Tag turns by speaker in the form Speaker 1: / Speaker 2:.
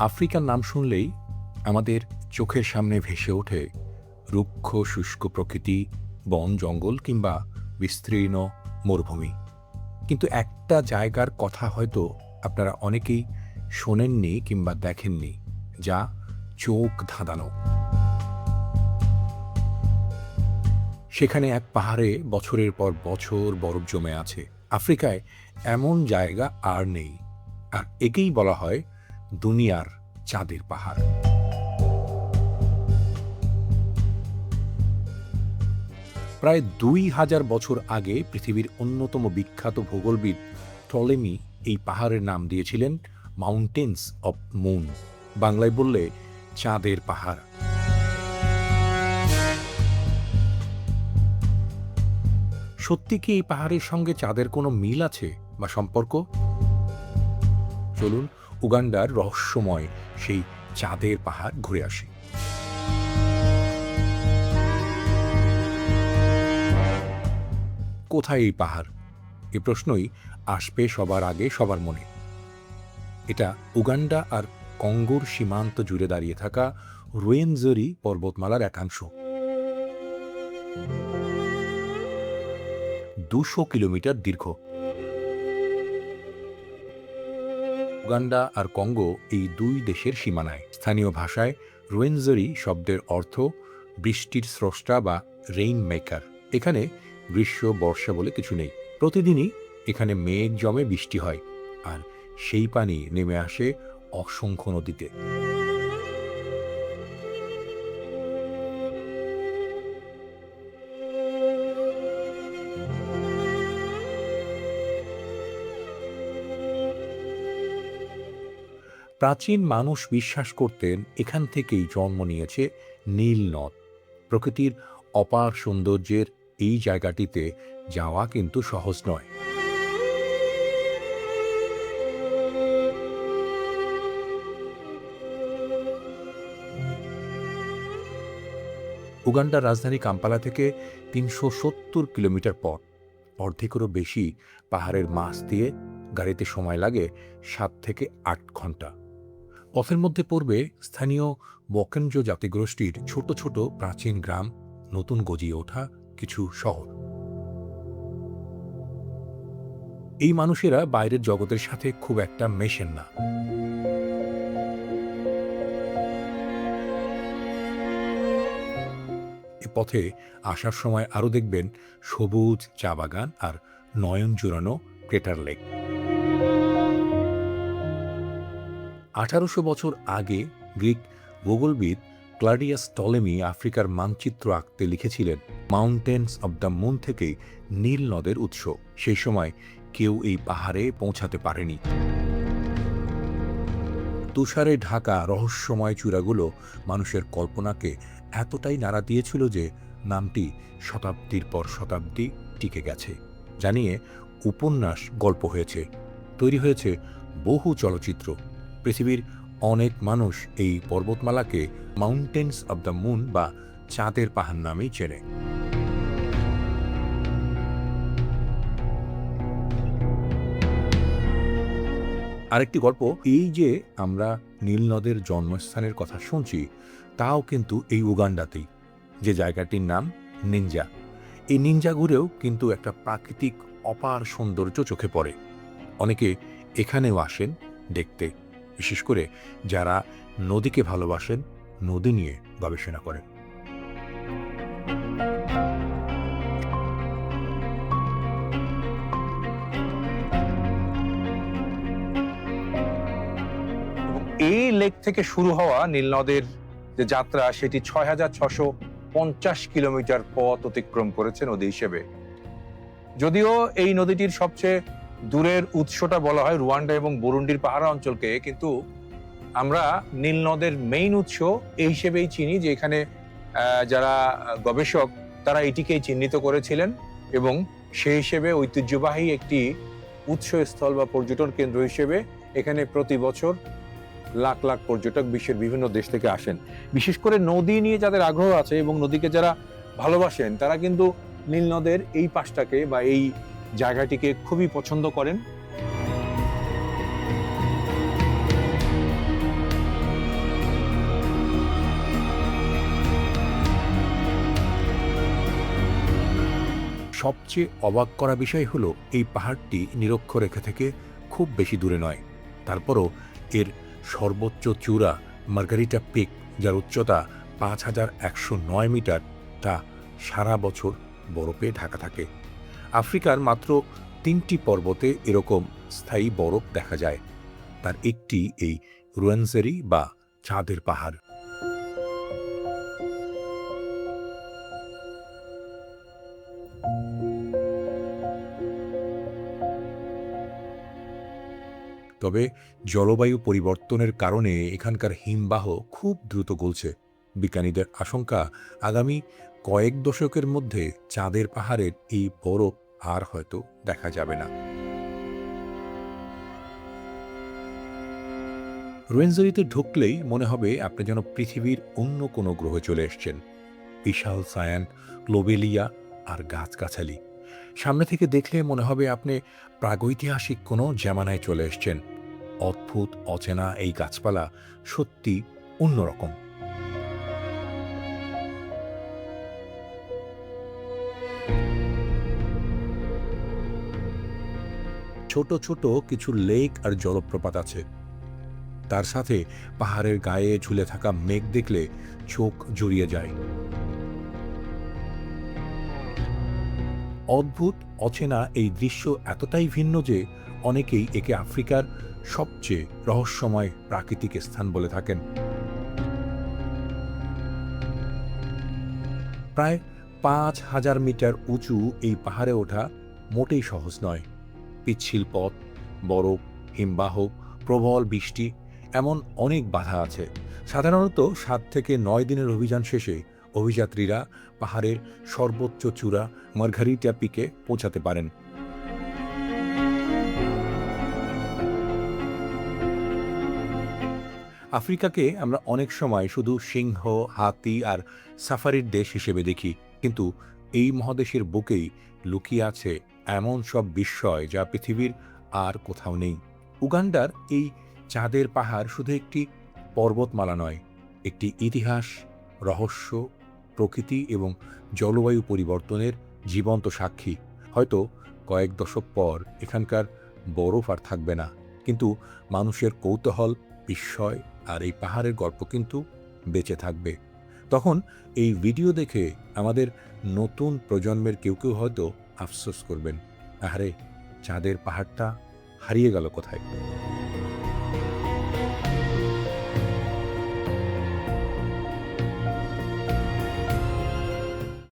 Speaker 1: আফ্রিকার নাম শুনলেই আমাদের চোখের সামনে ভেসে ওঠে রুক্ষ শুষ্ক প্রকৃতি, বন জঙ্গল কিংবা বিস্তীর্ণ মরুভূমি। কিন্তু একটা জায়গার কথা হয়তো আপনারা অনেকেই শোনেননি কিংবা দেখেননি, যা চোখ ধাঁধানো। সেখানে এক পাহাড়ে বছরের পর বছর বরফ জমে আছে। আফ্রিকায় এমন জায়গা আর নেই, আর একেই বলা হয় দুনিয়ার চাঁদের পাহাড়। প্রায় 2000 বছর আগে পৃথিবীর অন্যতম বিখ্যাত ভূগোলবিদ টলেমি এই পাহাড়ের নাম দিয়েছিলেন মাউন্টেন্স অব মুন, বাংলায় বললে চাঁদের পাহাড়। সত্যি কি এই পাহাড়ের সঙ্গে চাঁদের কোনো মিল আছে বা সম্পর্ক? চলুন উগান্ডার রহস্যময় সেই চাঁদের পাহাড় ঘুরে আসি। কোথায় এই পাহাড়? এ প্রশ্নই আসবে সবার আগে সবার মনে। এটা উগান্ডা আর কঙ্গোর সীমান্ত জুড়ে দাঁড়িয়ে থাকা রুয়েনজরি পর্বতমালার একাংশ। 200 কিলোমিটার দীর্ঘ। উগান্ডা আর কঙ্গো এই দুই দেশের সীমানায়। স্থানীয় ভাষায় রুয়েনজরি শব্দের অর্থ বৃষ্টির স্রষ্টা বা রেইন মেকার। এখানে গ্রীষ্ম বর্ষা বলে কিছু নেই। প্রতিদিনই এখানে মেঘ জমে বৃষ্টি হয়, আর সেই পানি নেমে আসে অসংখ্য নদীতে। প্রাচীন মানুষ বিশ্বাস করতেন এখান থেকেই জন্ম নিয়েছে নীল নদ। প্রকৃতির অপার সৌন্দর্যের এই জায়গাটিতে যাওয়া কিন্তু সহজ নয়। উগান্ডার রাজধানী কাম্পালা থেকে 370 কিলোমিটার পথ, অর্ধেকেরও বেশি পাহাড়ের মাছ দিয়ে গাড়িতে সময় লাগে 7 থেকে 8 ঘন্টা। পথের মধ্যে পড়বে স্থানীয় বকেনজো জাতিগোষ্ঠীর ছোট ছোট প্রাচীন গ্রাম, নতুন গজিয়ে ওঠা কিছু শহর। এই মানুষেরা বাইরের জগতের সাথে খুব একটা মেশেন না। এ পথে আসার সময় আরও দেখবেন সবুজ চা বাগান আর নয়ন জুড়ানো ক্রেটার লেক। 1800 বছর আগে গ্রিক ভূগোলবিদ ক্লাডিয়াস টলেমি আফ্রিকার মানচিত্র আঁকতে লিখেছিলেন, মাউন্টেন্স অব দ্য মুন থেকেই নীল নদের উৎস। সেই সময় কেউ এই পাহাড়ে পৌঁছাতে পারেনি। তুষারে ঢাকা রহস্যময় চূড়াগুলো মানুষের কল্পনাকে এতটাই নাড়া দিয়েছিল যে নামটি শতাব্দীর পর শতাব্দী টিকে গেছে। জানিয়ে উপন্যাস, গল্প হয়েছে, তৈরি হয়েছে বহু চলচ্চিত্র। পৃথিবীর অনেক মানুষ এই পর্বতমালাকে মাউন্টেন্স অব দ্য মুন বা চাঁদের পাহাড় নামেই চেনে। আরেকটি গল্প, এই যে আমরা নীল নদের জন্মস্থানের কথা শুনছি, তাও কিন্তু এই উগান্ডাতেই, যে জায়গাটির নাম নিনজা। এই নিনজা ঘুরেও কিন্তু একটা প্রাকৃতিক অপার সৌন্দর্য চোখে পড়ে। অনেকে এখানেও আসেন দেখতে, বিশেষ করে যারা নদীকে ভালোবাসেন, নদী নিয়ে গবেষণা করেন।
Speaker 2: এই লেক থেকে শুরু হওয়া নীলনদের যে যাত্রা, সেটি 6650 কিলোমিটার পথ অতিক্রম করেছে নদী হিসেবে। যদিও এই নদীটির সবচেয়ে দূরের উৎসটা বলা হয় রুয়ান্ডা এবং বুরুন্ডির পাহাড় অঞ্চলকে, কিন্তু আমরা নীল নদের মেইন উৎস এই হিসেবেই চিনি যে এখানে যারা গবেষক তারা এটিকেই চিহ্নিত করেছিলেন, এবং সেই হিসেবে ঐতিহ্যবাহী একটি উৎসস্থল বা পর্যটন কেন্দ্র হিসেবে এখানে প্রতি বছর লাখ লাখ পর্যটক বিশ্বের বিভিন্ন দেশ থেকে আসেন। বিশেষ করে নদী নিয়ে যাদের আগ্রহ আছে এবং নদীকে যারা ভালোবাসেন, তারা কিন্তু নীল নদের এই পাশটাকে বা এই জায়গাটিকে খুবই পছন্দ করেন।
Speaker 1: সবচেয়ে অবাক করা বিষয় হলো এই পাহাড়টি নিরক্ষরেখা থেকে খুব বেশি দূরে নয়। তারপরও এর সর্বোচ্চ চূড়া মার্গারিটা পিক, যার উচ্চতা ৫,১০৯ মিটার, তা সারা বছর বরফে ঢাকা থাকে। আফ্রিকার মাত্র ৩টি পর্বতে এরকম স্থায়ী বরফ দেখা যায়। তার একটি এই রুয়েনজেরি বা চাঁদের পাহাড়। তবে জলবায়ু পরিবর্তনের কারণে এখানকার হিমবাহ খুব দ্রুত গলছে। বিজ্ঞানীদের আশঙ্কা, আগামী কয়েক দশকের মধ্যে চাঁদের পাহাড়ের এই বরফ আর হয়তো দেখা যাবে না। রুয়েনজেরিতে ঢুকলেই মনে হবে আপনি যেন পৃথিবীর অন্য কোনো গ্রহে চলে এসেছেন। বিশাল সায়ান, লোবেলিয়া আর গাছগাছালি। সামনে থেকে দেখলে মনে হবে আপনি প্রাগৈতিহাসিক কোনো জামানায় চলে এসেছেন। অদ্ভুত অচেনা এই গাছপালা সত্যি অন্যরকম। ছোট ছোট কিছু লেক আর জলপ্রপাত আছে। তার সাথে পাহাড়ের গায়ে ঝুলে থাকা মেঘ দেখলে চোখ জুড়িয়ে যায়। অদ্ভুত অচেনা এই দৃশ্য এতটাই ভিন্ন যে অনেকেই একে আফ্রিকার সবচেয়ে রহস্যময় প্রাকৃতিক স্থান বলে থাকেন। প্রায় ৫,০০০ মিটার উঁচু এই পাহাড়ে ওঠা মোটেই সহজ নয়। পিচ্ছিল পথ, বরফ, হিমবাহ, প্রবল বৃষ্টি, এমন অনেক বাধা আছে। সাধারণত ৭ থেকে ৯ দিনের অভিযান শেষে অভিযাত্রীরা পাহাড়ের সর্বোচ্চ চূড়া মার্গারিটা পিকে পৌঁছাতে পারেন। আফ্রিকাকে আমরা অনেক সময় শুধু সিংহ, হাতি আর সাফারির দেশ হিসেবে দেখি, কিন্তু এই মহাদেশের বুকেই লুকিয়ে আছে এমন সব বিস্ময় যা পৃথিবীর আর কোথাও নেই। উগান্ডার এই চাঁদের পাহাড় শুধু একটি পর্বতমালা নয়, একটি ইতিহাস, রহস্য, প্রকৃতি এবং জলবায়ু পরিবর্তনের জীবন্ত সাক্ষী। হয়তো কয়েক দশক পর এখানকার বরফ আর থাকবে না, কিন্তু মানুষের কৌতূহল, বিস্ময় আর এই পাহাড়ের গল্প কিন্তু বেঁচে থাকবে। তখন এই ভিডিও দেখে আমাদের নতুন প্রজন্মের কেউ কেউ হয়তো আফসোস করবেন, আহারে চাঁদের পাহাড়টা হারিয়ে গেল কোথায়।